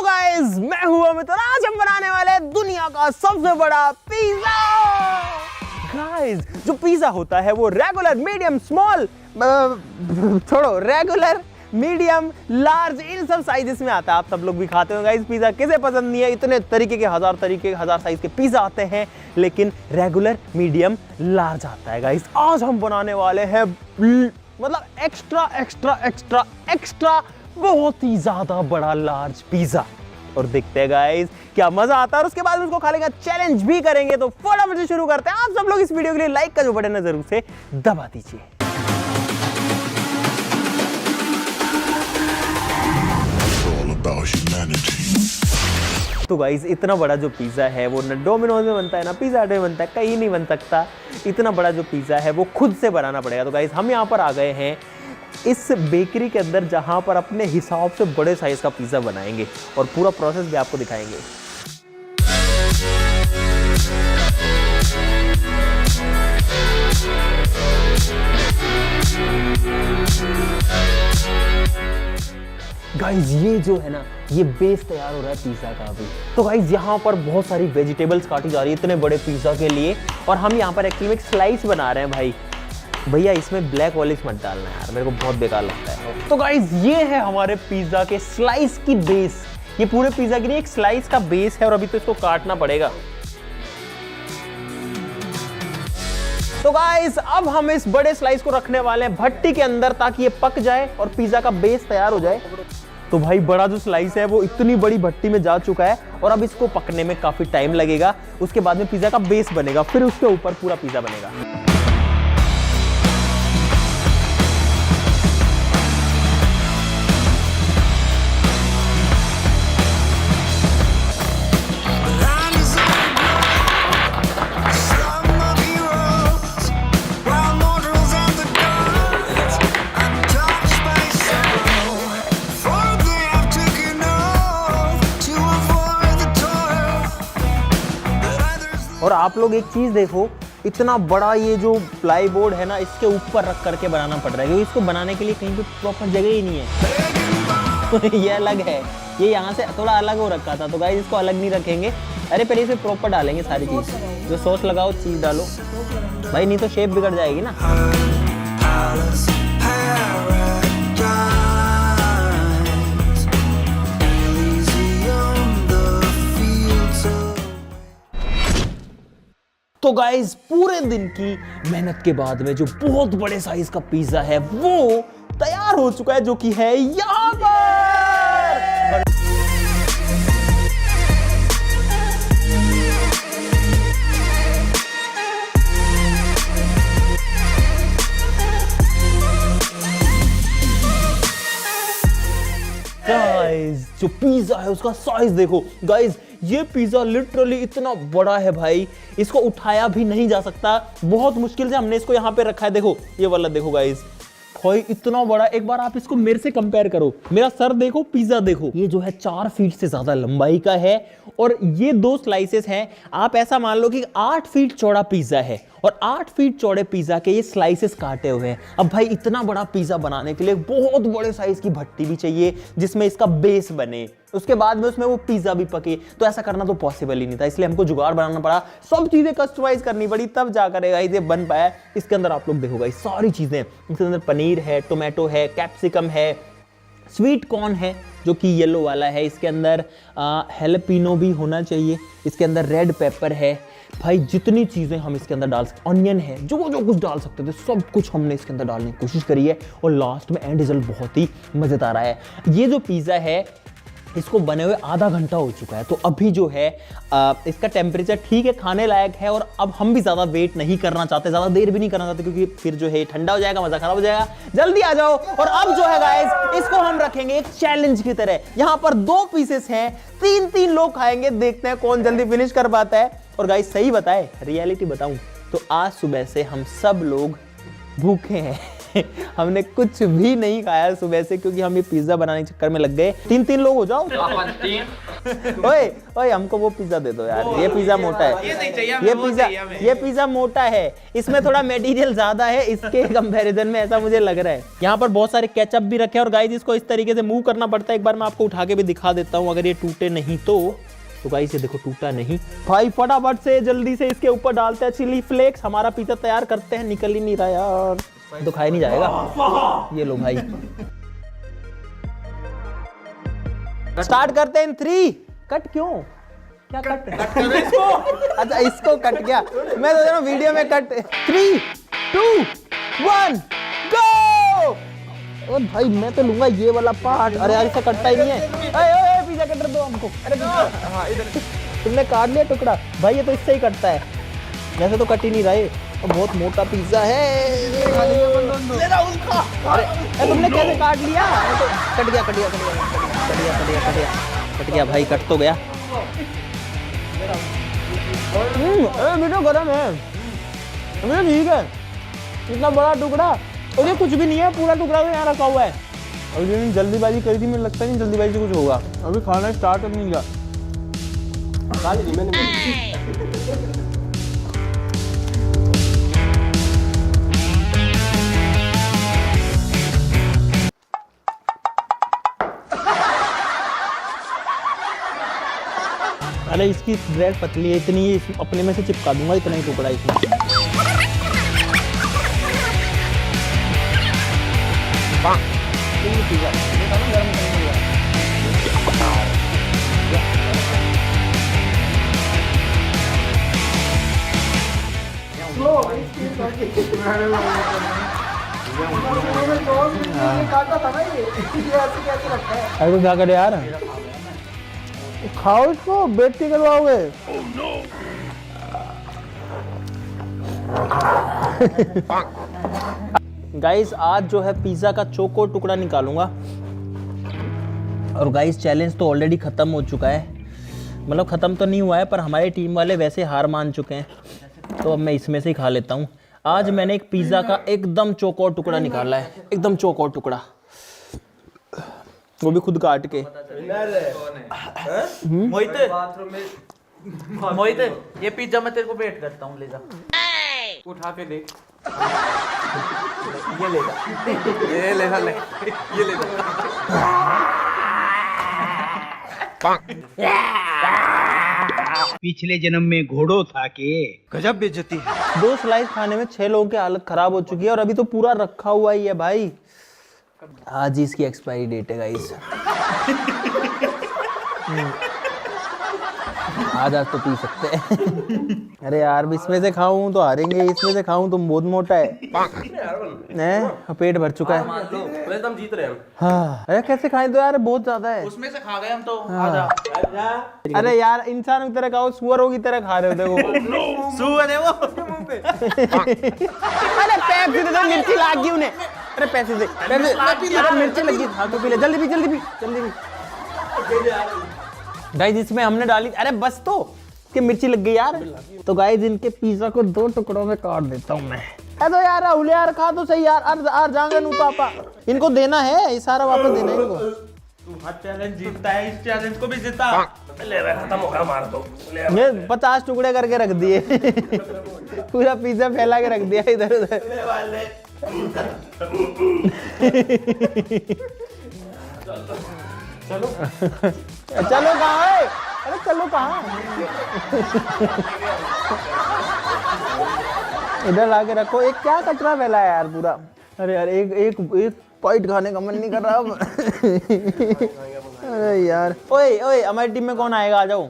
Hello guys, मैं हूं अमित और आज हम बनाने वाले हैं दुनिया का सबसे बड़ा पिज्जा। गाइस, जो पिज्जा होता है वो रेगुलर, मीडियम, स्मॉल, छोड़ो, रेगुलर, मीडियम, लार्ज, इन सब साइजेस में आता है। आप सब लोग भी खाते हो गाइस पिज्जा, किसे पसंद नहीं है। इतने तरीके के हजार साइज के पिज्जा आते हैं, लेकिन रेगुलर, मीडियम, लार्ज आता है गाइस। आज हम बनाने वाले हैं मतलब एक्स्ट्रा बहुत ही ज्यादा बड़ा लार्ज पिज्जा, और देखते हैं गाइस क्या मजा आता है। और उसके बाद उसको खा लेंगे, चैलेंज भी करेंगे। तो फटाफट से शुरू करते हैं। आप सब लोग इस वीडियो के लिए लाइक का जो बटन है जरूर से दबा दीजिए। तो गाइस, इतना बड़ा जो पिज्जा है वो ना डोमिनोज में बनता है ना पिज्जा हट में बनता है, कहीं नहीं बन सकता। इतना बड़ा जो पिज्जा है वो खुद से बनाना पड़ेगा। तो गाइस, हम यहाँ पर आ गए हैं इस बेकरी के अंदर, जहां पर अपने हिसाब से बड़े साइज का पिज्जा बनाएंगे और पूरा प्रोसेस भी आपको दिखाएंगे। गाइज, ये जो है ना, ये बेस तैयार हो रहा है पिज्जा का अभी। तो गाइज, यहाँ पर बहुत सारी वेजिटेबल्स काटी जा रही है इतने बड़े पिज्जा के लिए, और हम यहाँ पर एक्चुअली एक स्लाइस बना रहे हैं। भाई भैया, इसमें ब्लैक ऑलिव्स मत डालना यार, मेरे को बहुत बेकार लगता है। तो गाइज, ये है हमारे पिज्जा के स्लाइस की बेस। ये पूरे पिज्जा के लिए एक स्लाइस का बेस है, और अभी तो इसको काटना पड़ेगा। तो गाइस, अब हम इस बड़े स्लाइस को रखने वाले हैं भट्टी के अंदर, ताकि ये पक जाए और पिज्जा का बेस तैयार हो जाए। तो भाई, बड़ा जो स्लाइस है वो इतनी बड़ी भट्टी में जा चुका है, और अब इसको पकने में काफी टाइम लगेगा। उसके बाद में पिज्जा का बेस बनेगा, फिर उसके ऊपर पूरा पिज्जा बनेगा। और आप लोग एक चीज देखो, इतना बड़ा ये जो प्लाई बोर्ड है ना, इसके ऊपर रख करके बनाना पड़ रहा है, क्योंकि इसको बनाने के लिए कहीं पे प्रॉपर जगह ही नहीं है। ये अलग है, ये यहाँ से थोड़ा अलग हो रखा था। तो गाइस, इसको अलग नहीं रखेंगे। अरे पहले इसे प्रॉपर डालेंगे सारी चीज, जो सॉस लगाओ चीज डालो भाई, नहीं तो शेप बिगड़ जाएगी ना। तो गाइस, पूरे दिन की मेहनत के बाद में जो बहुत बड़े साइज का पिज्जा है वो तैयार हो चुका है, जो कि है यहां पर। गाइस, जो पिज्जा है उसका साइज देखो। गाइस, ये पिज्जा लिटरली इतना बड़ा है भाई, इसको उठाया भी नहीं जा सकता। बहुत मुश्किल से हमने इसको यहाँ पे रखा है। देखो ये वाला, देखो गाइस, भाई इतना बड़ा। एक बार आप इसको मेरे से कंपेयर करो, मेरा सर देखो, पिज्जा देखो। ये जो है 4 फीट से ज्यादा लंबाई का है, और ये 2 स्लाइसेस हैं। आप ऐसा मान लो कि 8 फीट चौड़ा पिज्जा है, और 8 फीट चौड़े पिज्जा के ये स्लाइसेस काटे हुए हैं। अब भाई, इतना बड़ा पिज्जा बनाने के लिए बहुत बड़े साइज की भट्टी भी चाहिए, जिसमें इसका बेस बने, उसके बाद में उसमें वो पिज्जा भी पके। तो ऐसा करना तो पॉसिबल ही नहीं था, इसलिए हमको जुगाड़ बनाना पड़ा, सब चीजें कस्टमाइज करनी पड़ी, तब जाकर ये बन पाया। इसके अंदर आप लोग देखोगे सारी चीजें, इसके अंदर पनीर है, टोमेटो है, कैप्सिकम है, स्वीट कॉर्न है जो कि येलो वाला है, इसके अंदर हेलपिनो भी होना चाहिए, इसके अंदर रेड पेपर है। भाई, जितनी चीज़ें हम इसके अंदर डाल सकते, ऑनियन है, जो कुछ डाल सकते थे सब कुछ हमने इसके अंदर डालने की कोशिश करी है, और लास्ट में एंड रिजल्ट बहुत ही मज़ेदार आया है। ये जो पिज़्ज़ा है, इसको बने हुए आधा घंटा हो चुका है। तो अभी जो है इसका टेम्परेचर ठीक है, खाने लायक है। और अब हम भी ज़्यादा वेट नहीं करना चाहते, ज़्यादा देर भी नहीं करना चाहते, क्योंकि फिर जो है ठंडा हो जाएगा, मज़ा खराब हो जाएगा। जल्दी आ जाओ। और अब जो है गाइस, इसको हम रखेंगे एक चैलेंज की तरह। यहाँ पर 2 पीसेस हैं, 3-3 लोग खाएंगे, देखते हैं कौन जल्दी फिनिश कर पाता है। और गाइस, सही बताए, रियलिटी बताऊं तो आज सुबह से हम सब लोग भूखे हैं। हमने कुछ भी नहीं खाया सुबह से, क्योंकि हम ये पिज्जा बनाने के चक्कर में लग गए। 3-3 लोग हो जाओ। ओए ओए हमको वो पिज्जा दे दो यार, ये पिज्जा मोटा है, ये पिज्जा मोटा है, इसमें थोड़ा मटेरियल ज्यादा है इसके कंपैरिजन में, ऐसा मुझे लग रहा है। यहाँ पर बहुत सारे केचप भी रखे हैं और गाइस इसको इस तरीके से मूव करना पड़ता है। एक बार मैं आपको उठा के भी दिखा देता हूँ, अगर ये टूटे नहीं तो गाइस ये देखो टूटा नहीं। भाई फटाफट से जल्दी से इसके ऊपर डालते हैं चिली फ्लेक्स, हमारा पिज्जा तैयार करते हैं। निकल ही नहीं रहा यार, तो खाया नहीं जाएगा। ये लो भाई, स्टार्ट करते हैं। 3 कट क्यों, क्या कट करो इसको। अच्छा इसको कट क्या, मैं तो जरा वीडियो में कट। 3 2 1 गो। ओ भाई मैं तो लूंगा ये वाला पार्ट। अरे यार इससे कटता ही नहीं है। ओए पिज्जा कटर दो हमको। अरे हाँ इधर तुमने काट लिया टुकड़ा भाई, ये तो इससे ही कटता है, वैसे तो कट ही नहीं रहा है। बहुत मोटा पिज्जा है। अरे तुमने कैसे काट लिया, कट गया भाई, कट तो गया। वीडियो गरम है, ठीक है। इतना बड़ा टुकड़ा और ये कुछ भी नहीं है, पूरा टुकड़ा तो यहाँ रखा हुआ है। और ये जल्दीबाजी करी थी, मुझे लगता नहीं जल्दीबाजी से कुछ होगा। अभी खाना स्टार्ट नहीं किया। अरे इसकी ब्रेड पतली है, इतनी ही अपने में से चिपका दूंगा, इतना ही टुकड़ा इसमें। अरे तो क्या करे यार, खाओ इसको, बेइज्जती करवाओगे। गाइस आज जो है पिज्जा का चौकोर टुकड़ा निकालूंगा। और गाइस चैलेंज तो ऑलरेडी खत्म हो चुका है, मतलब खत्म तो नहीं हुआ है पर हमारी टीम वाले वैसे हार मान चुके हैं, तो अब मैं इसमें से ही खा लेता हूँ। आज मैंने एक पिज्जा का एकदम चौकोर टुकड़ा निकाला है, एकदम चौकोर टुकड़ा, वो भी खुद काट के। मोहित ये पिज्जा मैं तेरे को भेंट करता हूँ, ले जा, उठा के देख। ये ले जा, ये ले ले, ये ले पिछले जन्म में घोड़ो था के। गजब बेइज्जती है। 2 स्लाइस खाने में 6 लोगों की हालत खराब हो चुकी है और अभी तो पूरा रखा हुआ ही है भाई। आज ही इसकी एक्सपायरी डेट है गाइस। आज तो पी सकते हैं। अरे यार इसमें से खाऊं तो हारेंगे, इसमें से खाऊं तो बहुत मोटा है। पेट भर चुका है। मान लो एकदम जीत रहे हैं। हाँ अरे कैसे खाएं तो यार, बहुत ज्यादा है। उसमें से खा गए हम तो। आजा। अरे यार इंसानों की तरह खाओ, सुअरों की तरह खा रहे हो देखो। सुअर है वो मुंह पे। अरे पैसे दे दो, मिर्ची लग गई उन्हें। अरे पैसे दे, अरे मिर्ची लगी। हाँ तो पी ले, जल्दी पी। गाइस इसमें हमने डाली, अरे बस तो कि मिर्ची लग गई यार। तो गाइस इनके पिज्जा को 2 टुकड़ों में काट देता हूँ मैं। तो यार राहुल यार खा तो सही यार, आर जाएंगे नू पापा, इनको देना है, ये सारा वापस देना है इनको। तू हर चैलेंज जीतता है, इस चैलेंज को भी जीता। ले भाई खत्म हो गया, मार दो। ये 50 टुकड़े करके रख दिए। पूरा पिज्जा फैला के रख दिया इधर उधर। चलो कहाँ है, अरे चलो कहाँ, इधर लाके रखो। एक क्या कचरा फैला है यार पूरा। अरे यार एक बाइट खाने का मन नहीं कर रहा अब। अरे यार ओए हमारी टीम में कौन आएगा, आ जाओ।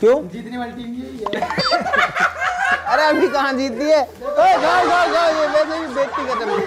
क्यों जीतने वाली टीम यही है। अरे अभी कहाँ जीती है। गाओ ये वैसे भी बेइज्जती कर रही है।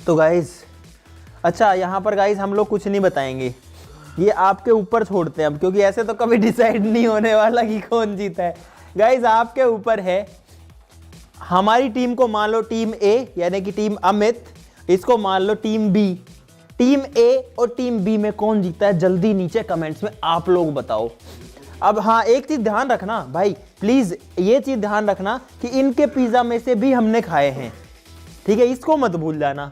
तो गाइस अच्छा यहाँ पर गाइस हम लोग कुछ नहीं बताएंगे, ये आपके ऊपर छोड़ते हैं अब, क्योंकि ऐसे तो कभी डिसाइड नहीं होने वाला कि कौन जीता है। गाइस आपके ऊपर है। हमारी टीम को मान लो टीम ए यानी कि टीम अमित, इसको मान लो टीम बी। टीम ए और टीम बी में कौन जीता है जल्दी नीचे कमेंट्स में आप लोग बताओ। अब हाँ एक चीज ध्यान रखना भाई, प्लीज ये चीज ध्यान रखना कि इनके पिज्जा में से भी हमने खाए हैं, ठीक है, इसको मत भूल जाना।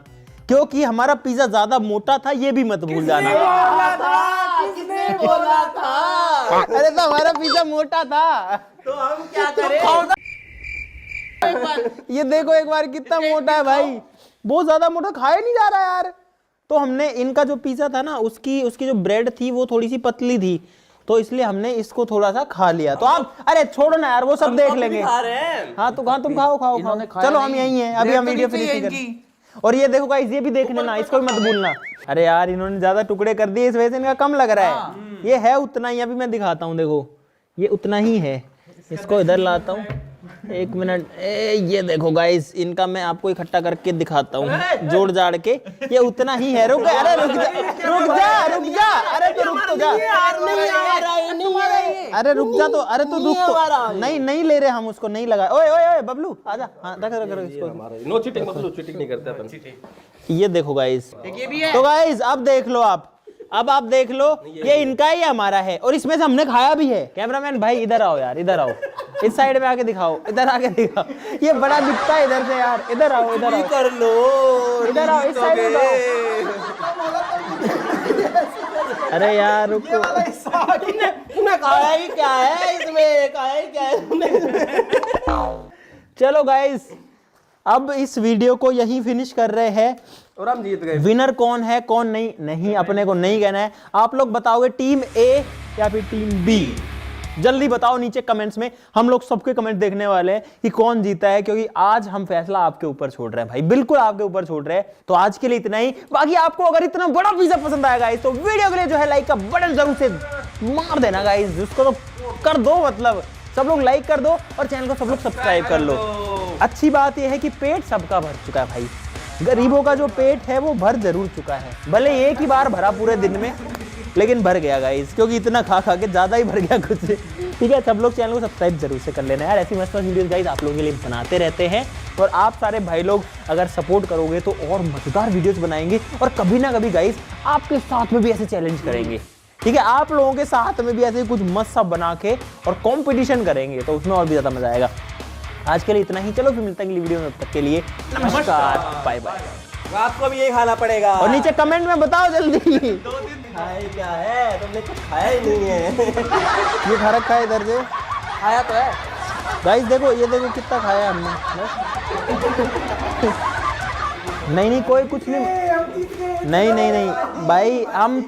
क्योंकि हमारा पिज्जा ज्यादा मोटा था, ये भी मत भूल जाना। किसने बोला था? अरे तो हमारा पिज्जा मोटा था। तो हम क्या करें? ये देखो एक बार कितना मोटा है भाई, बहुत ज्यादा मोटा, खाया नहीं जा रहा यार। तो हमने इनका जो पिज्जा था ना, उसकी जो ब्रेड थी वो थोड़ी सी पतली थी, तो इसलिए हमने इसको थोड़ा सा खा लिया। तो आप अरे छोड़ो ना यार, वो सब देख लेंगे। हाँ तो कहा तुम खाओ खाओ खाओ, चलो हम यही हैं अभी, हम वीडियो फिनिश कर। और ये देखो गाइस, ये भी देख लेना, इसको भी मत भूलना। अरे यार इन्होंने ज्यादा टुकड़े कर दिए, इस वजह से इनका कम लग रहा है। ये है उतना ही, अभी मैं दिखाता हूँ, देखो ये उतना ही है। इसको इधर लाता हूँ, एक मिनट। ये देखो गाइस, इनका मैं आपको इकट्ठा करके दिखाता हूँ, जोड़ जाड़ के। ये उतना ही है। रुक, अरे रुक जा, रुक जा, रुक जा, अरे तो रुक तो जा, अरे रुक जा, तो अरे तो रुक तो, नहीं नहीं ले रहे हम उसको, नहीं लगा। ओए ओए ओए बबलू आजा, हाँ रख रख रख इसको। नो चीटिंग, मतलब चीटिंग नहीं करते अपन। ये देखो गाइस, तो गाइस अब देख लो आप, अब आप देख लो, ये इनका ही हमारा है, और इसमें से हमने खाया भी है। कैमरामैन भाई इधर आओ यार, इधर आओ, इस साइड में आके दिखाओ, इधर आके दिखाओ, ये बड़ा दिखता है इधर से यार, इधर आओ, इधर आओ, कर लो, इधर आओ, इस साइड में आओ। अरे यार रुको, तूने खाया ही क्या है इसमें, खाया ही क्या है? चलो गाइस अब इस वीडियो को यहीं फिनिश कर रहे हैं। और हम जीत गए। विनर कौन है कौन नहीं, नहीं अपने को नहीं कहना है। आप लोग बताओगे टीम ए या फिर टीम बी, जल्दी बताओ नीचे कमेंट्स में। हम लोग सबके कमेंट देखने वाले हैं कि कौन जीता है, क्योंकि आज हम फैसला आपके ऊपर छोड़ रहे हैं भाई, बिल्कुल आपके ऊपर छोड़ रहे हैं। तो आज के लिए इतना ही। बाकी आपको अगर इतना बड़ा पिज्जा पसंद आया गाइस, तो वीडियो के लिए जो है लाइक का बटन जरूर से मार देना गाइस, उसको तो कर दो, मतलब सब लोग लाइक कर दो, और चैनल को सब लोग सब्सक्राइब कर लो। अच्छी बात यह है कि पेट सबका भर चुका है भाई, गरीबों का जो पेट है वो भर जरूर चुका है, भले एक ही बार भरा पूरे दिन में, लेकिन भर गया गाइस, क्योंकि इतना खा खा के ज्यादा ही भर गया कुछ। ठीक है, सब लोग चैनल को सब्सक्राइब जरूर से कर लेना यार, ऐसी मस्त मस्त वीडियोस गाइस आप लोगों के लिए बनाते रहते हैं। और आप सारे भाई लोग अगर सपोर्ट करोगे तो और मजेदार वीडियोस बनाएंगे, और कभी ना कभी गाइस आपके साथ में भी ऐसे चैलेंज करेंगे। ठीक है, आप लोगों के साथ में भी ऐसे कुछ मस्त सा बना के और कंपटीशन करेंगे, तो उसमें और भी ज्यादा मजा आएगा। आज के लिए इतना ही, चलो फिर मिलते हैं अगली वीडियो में, तब तक के लिए नमस्कार, बाय बाय। आपको भी यही खाना पड़ेगा। और नीचे कमेंट में बताओ जल्दी। 2 दिन खाया क्या है, तुमने कुछ खाया ही नहीं है। ये खा रखा है इधर से, खाया तो है गाइस देखो, ये देखो कितना खाया हमने। नहीं नहीं कोई कुछ नहीं, नहीं नहीं नहीं भाई,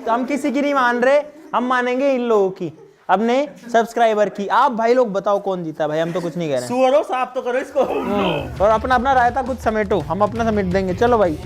हम किसी की नहीं मान रहे, हम मानेंगे इन लोगों की, अपने सब्सक्राइबर की। आप भाई लोग बताओ कौन जीता भाई, हम तो कुछ नहीं कह रहे हैं। सुअरों साफ तो करो इसको। और अपना अपना रायता कुछ समेटो, हम अपना समेट देंगे। चलो भाई।